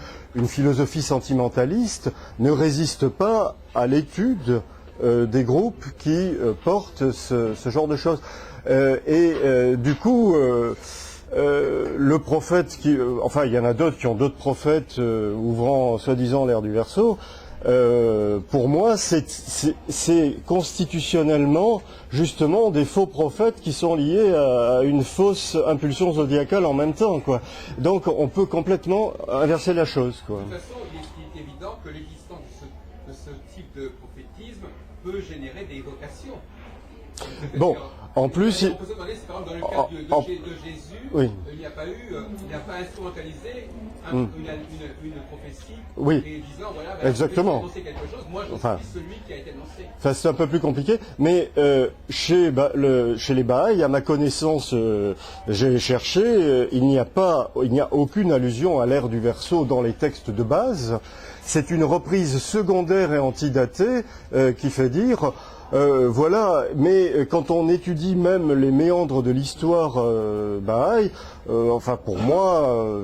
philosophie sentimentaliste, ne résistent pas à l'étude des groupes qui portent ce genre de choses. Du coup, le prophète enfin, il y en a d'autres qui ont d'autres prophètes ouvrant soi-disant l'ère du Verseau. Pour moi, c'est constitutionnellement justement des faux prophètes qui sont liés à une fausse impulsion zodiacale en même temps, quoi. Donc, on peut complètement inverser la chose, quoi. De toute façon, il est évident que l'existence de ce type de prophétisme peut générer des vocations. Bon, en plus, on peut se demander si par exemple dans le cas de Jésus, oui. il n'a pas instrumentalisé une prophétie, oui. Et disant voilà, exactement. Annoncé quelque chose, moi je suis celui qui a été annoncé. Enfin, c'est un peu plus compliqué, mais chez les Bahaïs, à ma connaissance, j'ai cherché, il n'y a aucune allusion à l'ère du Verseau dans les textes de base. C'est une reprise secondaire et antidatée qui fait dire. Voilà, mais quand on étudie même les méandres de l'histoire Bahaï, enfin pour moi,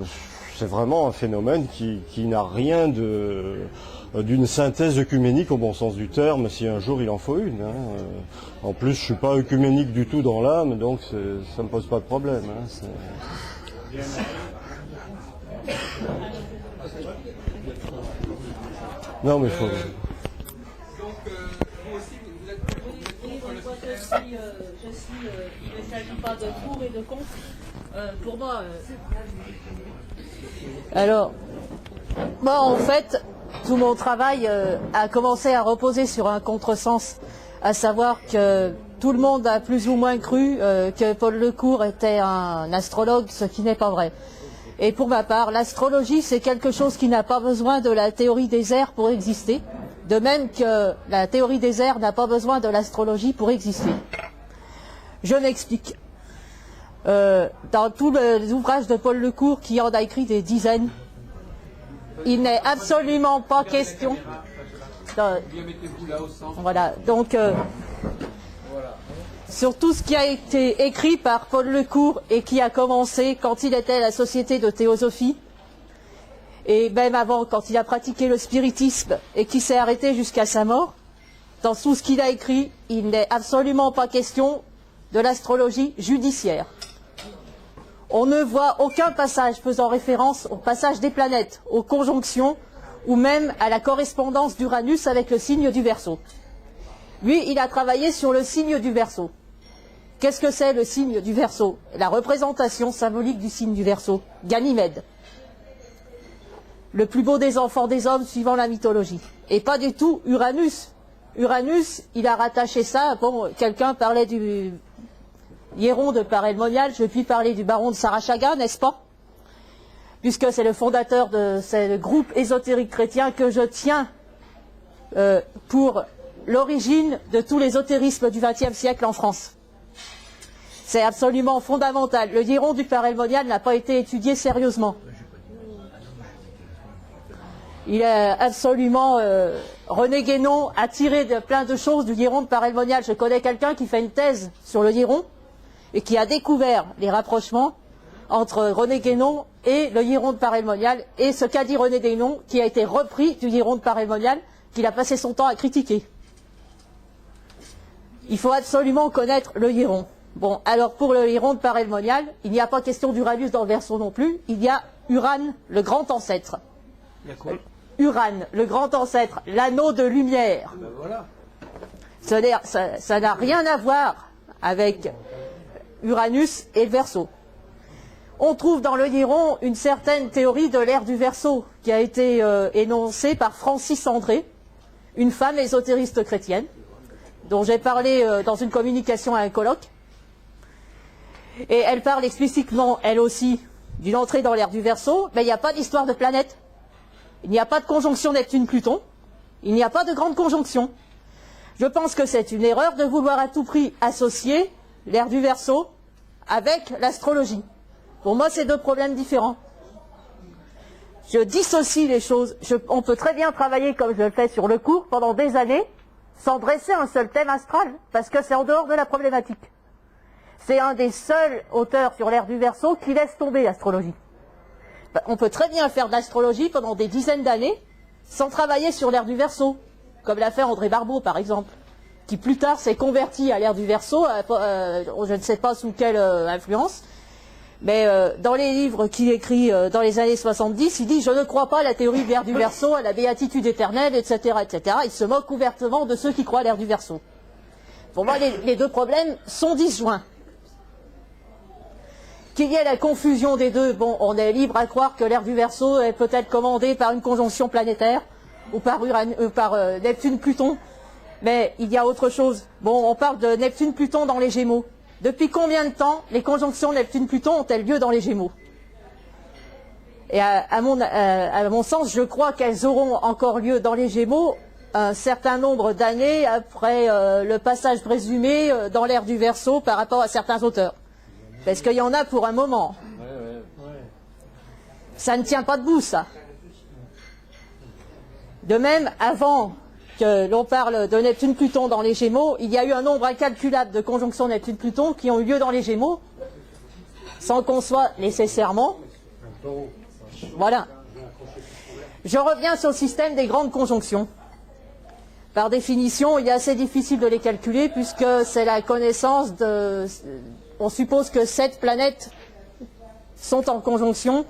c'est vraiment un phénomène qui n'a rien d'une synthèse œcuménique au bon sens du terme, si un jour il en faut une. Hein. En plus, je suis pas œcuménique du tout dans l'âme, donc ça me pose pas de problème. Hein. Non, mais il faut... Il ne s'agit pas de pour et de contre. Pour moi. Alors, moi en fait, tout mon travail a commencé à reposer sur un contresens, à savoir que tout le monde a plus ou moins cru que Paul Lecourt était un astrologue, ce qui n'est pas vrai. Et pour ma part, l'astrologie, c'est quelque chose qui n'a pas besoin de la théorie des airs pour exister, de même que la théorie des airs n'a pas besoin de l'astrologie pour exister. Je m'explique. Dans tous les ouvrages de Paul Lecourt, qui en a écrit des dizaines, il n'est absolument pas question... Voilà, donc... sur tout ce qui a été écrit par Paul Lecourt et qui a commencé quand il était à la Société de Théosophie, et même avant, quand il a pratiqué le spiritisme et qui s'est arrêté jusqu'à sa mort, dans tout ce qu'il a écrit, il n'est absolument pas question de l'astrologie judiciaire. On ne voit aucun passage faisant référence au passage des planètes, aux conjonctions, ou même à la correspondance d'Uranus avec le signe du Verseau. Lui, il a travaillé sur le signe du Verseau. Qu'est-ce que c'est le signe du Verseau? La représentation symbolique du signe du Verseau, Ganymède. Le plus beau des enfants des hommes suivant la mythologie. Et pas du tout Uranus. Uranus, il a rattaché ça, bon, quelqu'un parlait du Hieron de Parelmonial, je vais plus parler du baron de Sarachaga, n'est-ce pas? Puisque c'est le fondateur de ce groupe ésotérique chrétien que je tiens pour l'origine de tout l'ésotérisme du XXe siècle en France. C'est absolument fondamental. Le Giron du parelmonial n'a pas été étudié sérieusement. Il est absolument... René Guénon a tiré plein de choses du Giron de parelmonial. Je connais quelqu'un qui fait une thèse sur le Giron et qui a découvert les rapprochements entre René Guénon et le Giron de parelmonial et ce qu'a dit René Guénon qui a été repris du Giron de parelmonial qu'il a passé son temps à critiquer. Il faut absolument connaître le Giron. Bon, alors pour le Giron de parelmonial, il n'y a pas question d'Uranus dans le Verseau non plus, il y a Urane, le grand ancêtre. Il y a quoi? Urane, le grand ancêtre, l'anneau de lumière. Ben voilà. Ça n'a rien à voir avec Uranus et le Verseau. On trouve dans le Giron une certaine théorie de l'ère du Verseau qui a été énoncée par Francis André, une femme ésotériste chrétienne, dont j'ai parlé dans une communication à un colloque. Et elle parle explicitement, elle aussi, d'une entrée dans l'ère du Verseau, mais il n'y a pas d'histoire de planète. Il n'y a pas de conjonction Neptune-Pluton. Il n'y a pas de grande conjonction. Je pense que c'est une erreur de vouloir à tout prix associer l'ère du Verseau avec l'astrologie. Pour moi, c'est deux problèmes différents. Je dissocie les choses. On peut très bien travailler comme je le fais sur le cours pendant des années sans dresser un seul thème astral, parce que c'est en dehors de la problématique. C'est un des seuls auteurs sur l'ère du Verseau qui laisse tomber l'astrologie. On peut très bien faire de l'astrologie pendant des dizaines d'années sans travailler sur l'ère du Verseau, comme l'a fait André Barbeau par exemple, qui plus tard s'est converti à l'ère du Verseau, je ne sais pas sous quelle influence, mais dans les livres qu'il écrit dans les années 70, il dit « Je ne crois pas à la théorie de l'ère du Verseau, à la béatitude éternelle, etc. etc. » Il se moque ouvertement de ceux qui croient à l'ère du Verseau. Pour moi, les deux problèmes sont disjoints. Qu'il y ait la confusion des deux, bon, on est libre à croire que l'ère du Verseau est peut-être commandée par une conjonction planétaire, ou par Neptune-Pluton, mais il y a autre chose. Bon, on parle de Neptune-Pluton dans les Gémeaux. Depuis combien de temps les conjonctions Neptune-Pluton ont-elles lieu dans les Gémeaux? Et à mon sens, je crois qu'elles auront encore lieu dans les Gémeaux un certain nombre d'années après le passage présumé dans l'ère du Verseau par rapport à certains auteurs. Parce qu'il y en a pour un moment. Ça ne tient pas debout, ça. De même, avant que l'on parle de Neptune-Pluton dans les Gémeaux, il y a eu un nombre incalculable de conjonctions Neptune-Pluton qui ont eu lieu dans les Gémeaux, sans qu'on soit nécessairement... Voilà. Je reviens sur le système des grandes conjonctions. Par définition, il est assez difficile de les calculer, puisque c'est la connaissance de... On suppose que 7 planètes sont en conjonction.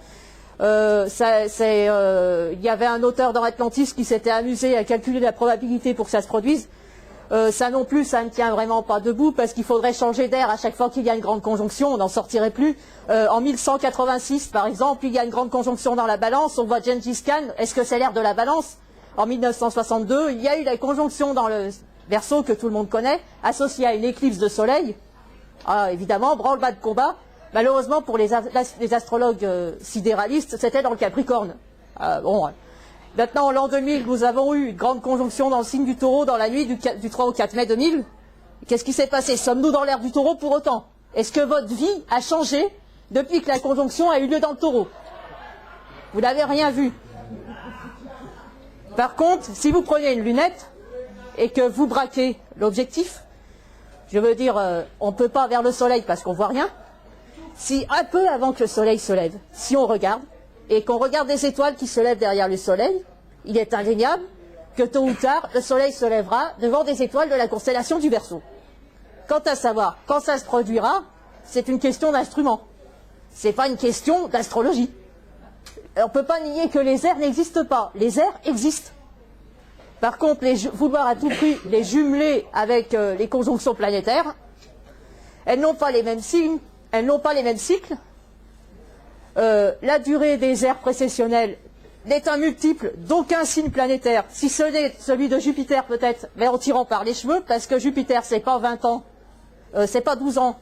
Il y avait un auteur dans Atlantis qui s'était amusé à calculer la probabilité pour que ça se produise. Ça non plus, ça ne tient vraiment pas debout, parce qu'il faudrait changer d'air à chaque fois qu'il y a une grande conjonction, on n'en sortirait plus. En 1186, par exemple, il y a une grande conjonction dans la Balance, on voit Gengis Khan, est-ce que c'est l'ère de la Balance? En 1962, il y a eu la conjonction dans le Verseau que tout le monde connaît, associée à une éclipse de soleil. Ah, évidemment, branle-bas de combat. Malheureusement, pour les astrologues sidéralistes, c'était dans le Capricorne. Bon, maintenant, en l'an 2000, nous avons eu une grande conjonction dans le signe du Taureau dans la nuit du 3 au 4 mai 2000. Qu'est-ce qui s'est passé? Sommes-nous dans l'ère du Taureau pour autant? Est-ce que votre vie a changé depuis que la conjonction a eu lieu dans le Taureau? Vous n'avez rien vu. Par contre, si vous prenez une lunette et que vous braquez l'objectif, je veux dire, on ne peut pas vers le soleil parce qu'on voit rien. Si un peu avant que le soleil se lève, si on regarde, et qu'on regarde les étoiles qui se lèvent derrière le soleil, il est indéniable que tôt ou tard, le soleil se lèvera devant des étoiles de la constellation du Verseau. Quant à savoir quand ça se produira, c'est une question d'instrument. C'est pas une question d'astrologie. On ne peut pas nier que les airs n'existent pas. Les airs existent. Par contre, vouloir à tout prix les jumeler avec les conjonctions planétaires, elles n'ont pas les mêmes signes, elles n'ont pas les mêmes cycles. La durée des ères précessionnelles n'est un multiple d'aucun signe planétaire, si ce n'est celui de Jupiter peut-être, mais en tirant par les cheveux, parce que Jupiter, c'est pas 20 ans, c'est pas 12 ans,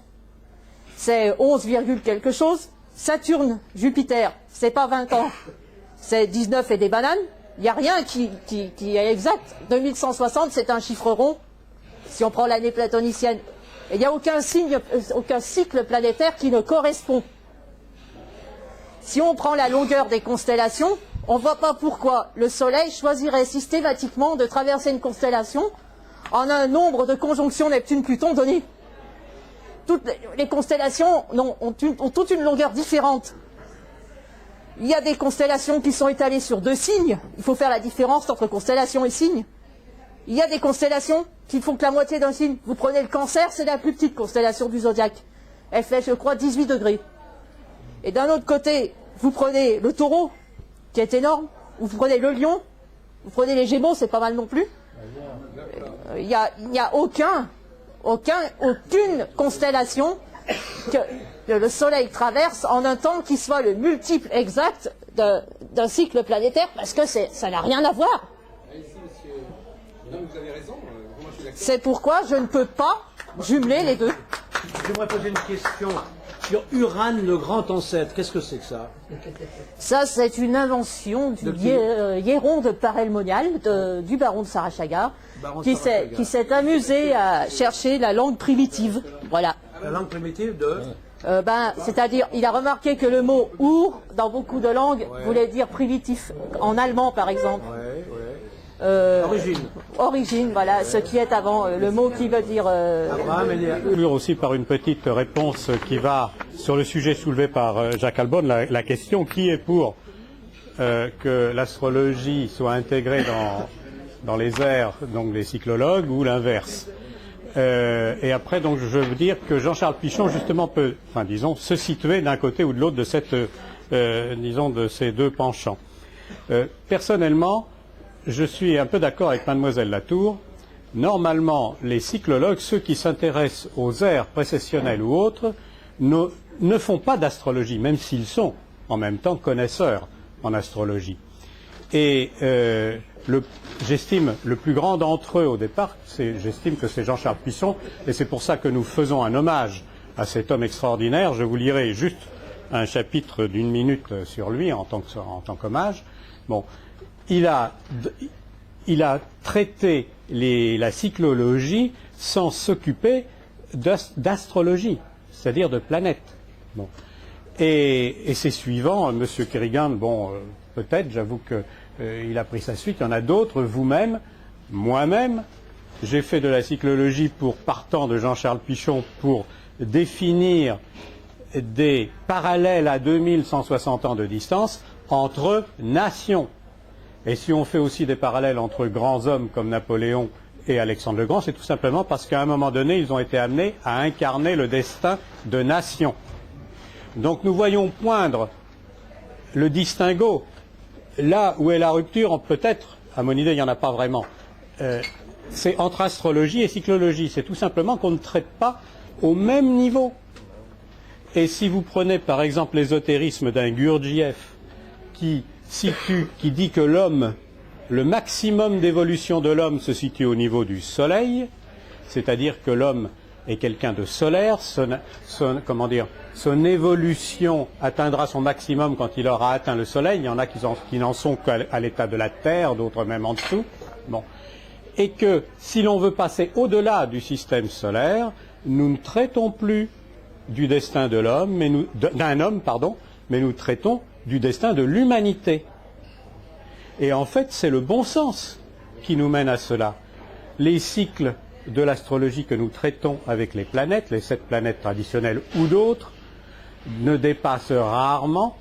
c'est 11, quelque chose. Saturne, Jupiter, c'est pas 20 ans, c'est 19 et des bananes. Il n'y a rien qui est exact. 2160, c'est un chiffre rond. Si on prend l'année platonicienne, Et il n'y a aucun cycle planétaire qui ne correspond. Si on prend la longueur des constellations, on ne voit pas pourquoi le Soleil choisirait systématiquement de traverser une constellation en un nombre de conjonctions Neptune-Pluton donné. Toutes les constellations ont toute une longueur différente. Il y a des constellations qui sont étalées sur 2 signes. Il faut faire la différence entre constellation et signe. Il y a des constellations qui font que la moitié d'un signe. Vous prenez le Cancer, c'est la plus petite constellation du zodiaque. Elle fait, je crois, 18 degrés. Et d'un autre côté, vous prenez le Taureau, qui est énorme. Vous prenez le Lion. Vous prenez les Gémeaux, c'est pas mal non plus. Il n'y a aucune constellation que le Soleil traverse en un temps qui soit le multiple exact d'un cycle planétaire, parce que ça n'a rien à voir. Non, vous avez raison. C'est pourquoi je ne peux pas jumeler les deux. J'aimerais poser une question sur Uran, le grand ancêtre. Qu'est-ce que c'est que ça? Ça, c'est une invention du Hieron de Parelmonial, du baron de Sarachaga, qui s'est amusé à chercher la langue primitive. Voilà. La langue primitive de... C'est-à-dire, il a remarqué que le mot « our » dans beaucoup de langues voulait dire primitif. En allemand, par exemple. Origine, voilà, ce qui est avant le mot qui veut dire... Conclure aussi par une petite réponse qui va sur le sujet soulevé par Jacques Albon, la question qui est pour que l'astrologie soit intégrée dans les aires, donc les cyclologues, ou l'inverse. Et après, donc, je veux dire que Jean-Charles Pichon, justement, peut, se situer d'un côté ou de l'autre de de ces deux penchants. Personnellement, je suis un peu d'accord avec mademoiselle Latour. Normalement, les cyclologues, ceux qui s'intéressent aux aires précessionnelles ou autres, ne font pas d'astrologie, même s'ils sont en même temps connaisseurs en astrologie. Et j'estime le plus grand d'entre eux au départ, j'estime que c'est Jean-Charles Pichon, et c'est pour ça que nous faisons un hommage à cet homme extraordinaire. Je vous lirai juste un chapitre d'1 minute sur lui en tant qu'hommage. Bon. Il a traité la cyclologie sans s'occuper d'astrologie, c'est-à-dire de planètes. Bon. Et c'est suivant, M. Kerrigan, peut-être, j'avoue qu'il a pris sa suite, il y en a d'autres, vous-même, moi-même, j'ai fait de la cyclologie partant de Jean-Charles Pichon pour définir des parallèles à 2160 ans de distance entre nations. Et si on fait aussi des parallèles entre grands hommes comme Napoléon et Alexandre le Grand, c'est tout simplement parce qu'à un moment donné, ils ont été amenés à incarner le destin de nations. Donc nous voyons poindre le distinguo. Là où est la rupture, peut-être, à mon idée, il n'y en a pas vraiment. C'est entre astrologie et cyclologie. C'est tout simplement qu'on ne traite pas au même niveau. Et si vous prenez par exemple l'ésotérisme d'un Gurdjieff qui dit que l'homme, le maximum d'évolution de l'homme se situe au niveau du soleil, c'est-à-dire que l'homme est quelqu'un de solaire, son évolution atteindra son maximum quand il aura atteint le soleil, il y en a qui n'en sont qu'à l'état de la Terre, d'autres même en dessous, et que si l'on veut passer au-delà du système solaire, nous ne traitons plus du destin de l'homme, mais nous traitons du destin de l'humanité. Et en fait, c'est le bon sens qui nous mène à cela. Les cycles de l'astrologie que nous traitons avec les planètes, les 7 planètes traditionnelles ou d'autres, ne dépassent rarement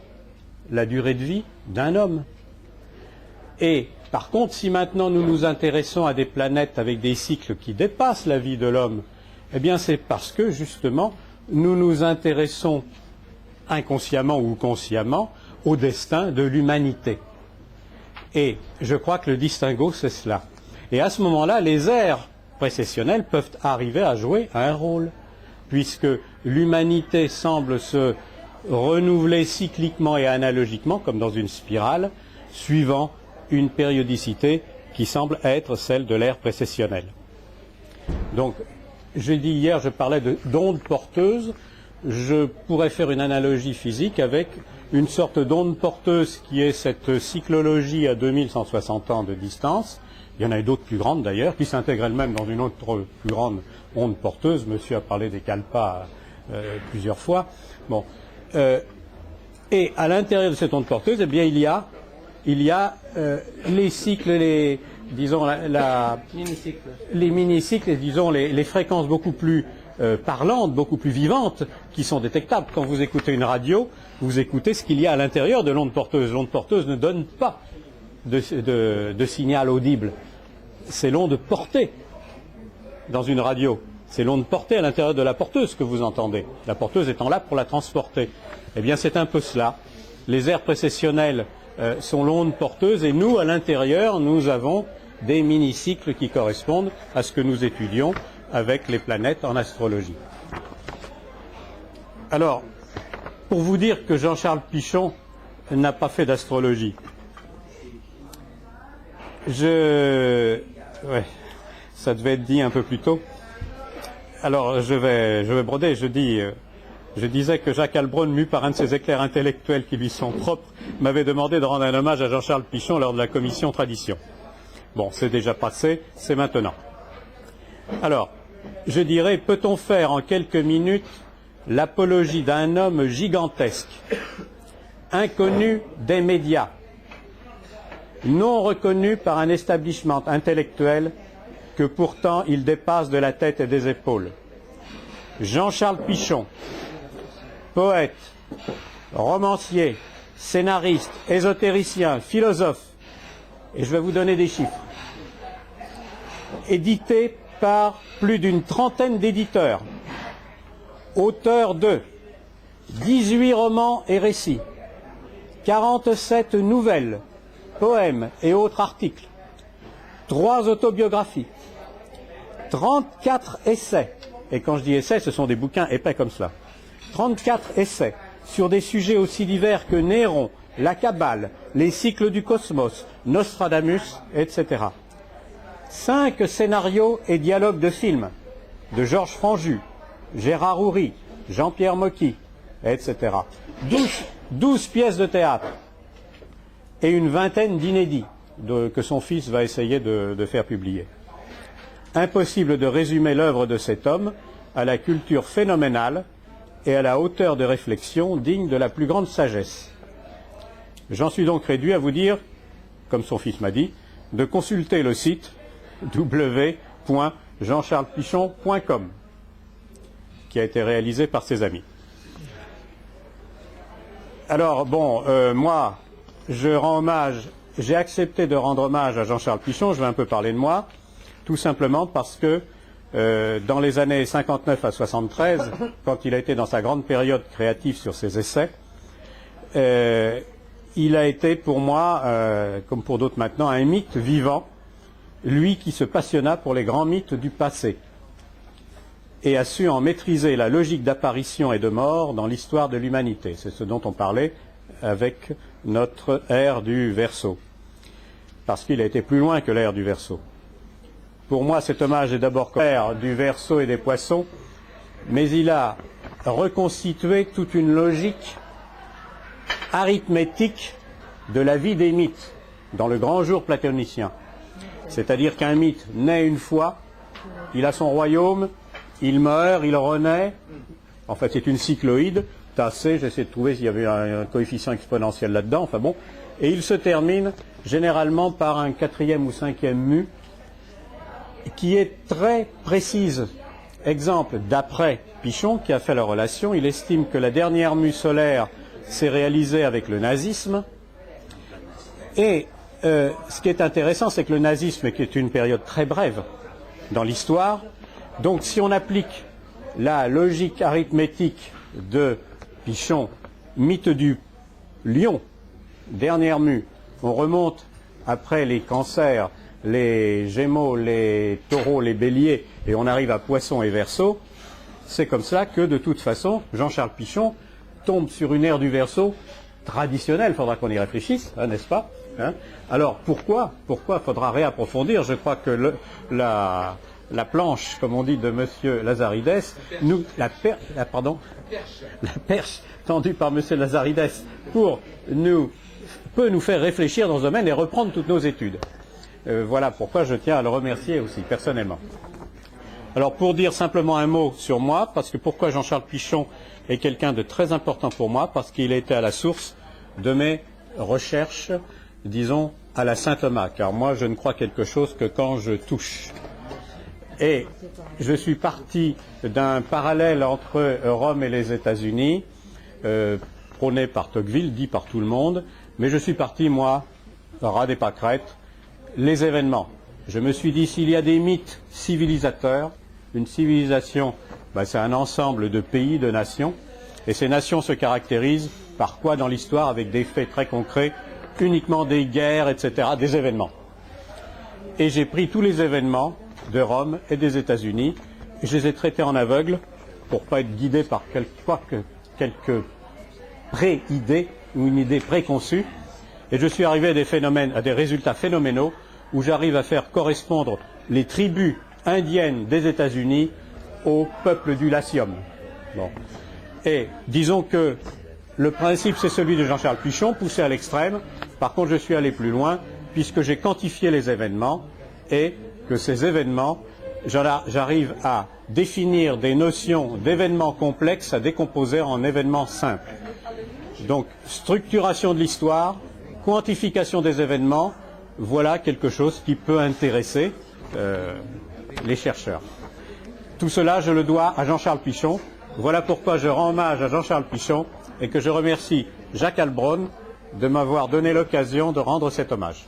la durée de vie d'un homme. Et par contre, si maintenant nous nous intéressons à des planètes avec des cycles qui dépassent la vie de l'homme, eh bien c'est parce que justement nous nous intéressons inconsciemment ou consciemment au destin de l'humanité. Et je crois que le distinguo, c'est cela. Et à ce moment-là, les ères précessionnelles peuvent arriver à jouer un rôle, puisque l'humanité semble se renouveler cycliquement et analogiquement, comme dans une spirale, suivant une périodicité qui semble être celle de l'ère précessionnelle. Donc, j'ai dit hier, je parlais d'ondes porteuses. je pourrais faire une analogie physique avec une sorte d'onde porteuse qui est cette cyclologie à 2160 ans de distance. Il y en a d'autres plus grandes d'ailleurs, qui s'intègrent elles-mêmes dans une autre plus grande onde porteuse. Monsieur a parlé des kalpas plusieurs fois. Bon. Et à l'intérieur de cette onde porteuse, eh bien, il y a les cycles, les mini-cycles, disons les fréquences beaucoup plus parlantes, beaucoup plus vivantes, qui sont détectables. Quand vous écoutez une radio, vous écoutez ce qu'il y a à l'intérieur de l'onde porteuse. L'onde porteuse ne donne pas de signal audible. C'est l'onde portée dans une radio. C'est l'onde portée à l'intérieur de la porteuse que vous entendez. La porteuse étant là pour la transporter. Eh bien, c'est un peu cela. Les aires précessionnelles sont l'onde porteuse et nous, à l'intérieur, nous avons des mini-cycles qui correspondent à ce que nous étudions avec les planètes en astrologie. Alors, pour vous dire que Jean-Charles Pichon n'a pas fait d'astrologie, ouais, ça devait être dit un peu plus tôt. Alors, je vais broder. Je disais que Jacques Heilbronn, mu par un de ces éclairs intellectuels qui lui sont propres, m'avait demandé de rendre un hommage à Jean-Charles Pichon lors de la commission Tradition. Bon, c'est déjà passé, c'est maintenant. Alors, je dirais, peut-on faire en quelques minutes l'apologie d'un homme gigantesque, inconnu des médias, non reconnu par un establishment intellectuel que pourtant il dépasse de la tête et des épaules. Jean-Charles Pichon, poète, romancier, scénariste, ésotéricien, philosophe, et je vais vous donner des chiffres, édité par plus d'une trentaine d'éditeurs, auteur de 18 romans et récits, 47 nouvelles, poèmes et autres articles, 3 autobiographies, 34 essais, et quand je dis essais, ce sont des bouquins épais comme cela, 34 essais sur des sujets aussi divers que Néron, la Kabbale, les cycles du cosmos, Nostradamus, etc. 5 scénarios et dialogues de films de Georges Franju, Gérard Houry, Jean-Pierre Mocky, etc. 12 pièces de théâtre et une vingtaine d'inédits que son fils va essayer de faire publier. Impossible de résumer l'œuvre de cet homme à la culture phénoménale et à la hauteur de réflexion digne de la plus grande sagesse. J'en suis donc réduit à vous dire, comme son fils m'a dit, de consulter le site www.jeancharlespichon.com qui a été réalisé par ses amis. Alors, bon, moi, j'ai accepté de rendre hommage à Jean-Charles Pichon, je vais un peu parler de moi, tout simplement parce que dans les années 59 à 73, quand il a été dans sa grande période créative sur ses essais, il a été pour moi, comme pour d'autres maintenant, un mythe vivant, lui qui se passionna pour les grands mythes du passé et a su en maîtriser la logique d'apparition et de mort dans l'histoire de l'humanité. C'est ce dont on parlait avec notre ère du Verseau, parce qu'il a été plus loin que l'ère du Verseau. Pour moi, cet hommage est d'abord l'ère du Verseau et des Poissons, mais il a reconstitué toute une logique arithmétique de la vie des mythes dans le grand jour platonicien. C'est-à-dire qu'un mythe naît une fois, il a son royaume, il meurt, il renaît. En fait, c'est une cycloïde tassée. J'essaie de trouver s'il y avait un coefficient exponentiel là-dedans. Enfin bon. Et il se termine généralement par un 4e ou 5e mu qui est très précise. Exemple, d'après Pichon, qui a fait la relation, il estime que la dernière mue solaire s'est réalisée avec le nazisme. Et ce qui est intéressant, c'est que le nazisme, qui est une période très brève dans l'histoire, donc si on applique la logique arithmétique de Pichon, mythe du lion, dernière mue, on remonte après les cancers, les gémeaux, les taureaux, les béliers, et on arrive à poissons et verseaux, c'est comme ça que de toute façon, Jean-Charles Pichon tombe sur une ère du Verseau traditionnelle, il faudra qu'on y réfléchisse, hein, n'est-ce pas, hein? Alors pourquoi faudra réapprofondir? Je crois que la planche, comme on dit, de M. Lazaridès, la perche tendue par M. Lazaridès peut nous faire réfléchir dans ce domaine et reprendre toutes nos études. Voilà pourquoi je tiens à le remercier aussi, personnellement. Alors, pour dire simplement un mot sur moi, parce que pourquoi Jean-Charles Pichon est quelqu'un de très important pour moi, parce qu'il a été à la source de mes recherches, disons, à la Saint-Thomas, car moi, je ne crois quelque chose que quand je touche. Et je suis parti d'un parallèle entre Rome et les États-Unis, prôné par Tocqueville, dit par tout le monde, mais je suis parti, moi, ras des pâquerettes, les événements. Je me suis dit, s'il y a des mythes civilisateurs, une civilisation, c'est un ensemble de pays, de nations, et ces nations se caractérisent par quoi dans l'histoire? Avec des faits très concrets, uniquement des guerres, etc., des événements. Et j'ai pris tous les événements de Rome et des États-Unis, et je les ai traités en aveugle, pour ne pas être guidé par quelques pré-idées, ou une idée préconçue, et je suis arrivé à des résultats phénoménaux, où j'arrive à faire correspondre les tribus indiennes des États-Unis au peuple du Latium. Bon. Et disons que le principe, c'est celui de Jean-Charles Pichon, poussé à l'extrême. Par contre, je suis allé plus loin, puisque j'ai quantifié les événements, et que ces événements, j'arrive à définir des notions d'événements complexes à décomposer en événements simples. Donc, structuration de l'histoire, quantification des événements, voilà quelque chose qui peut intéresser les chercheurs. Tout cela, je le dois à Jean-Charles Pichon. Voilà pourquoi je rends hommage à Jean-Charles Pichon et que je remercie Jacques Heilbronn de m'avoir donné l'occasion de rendre cet hommage.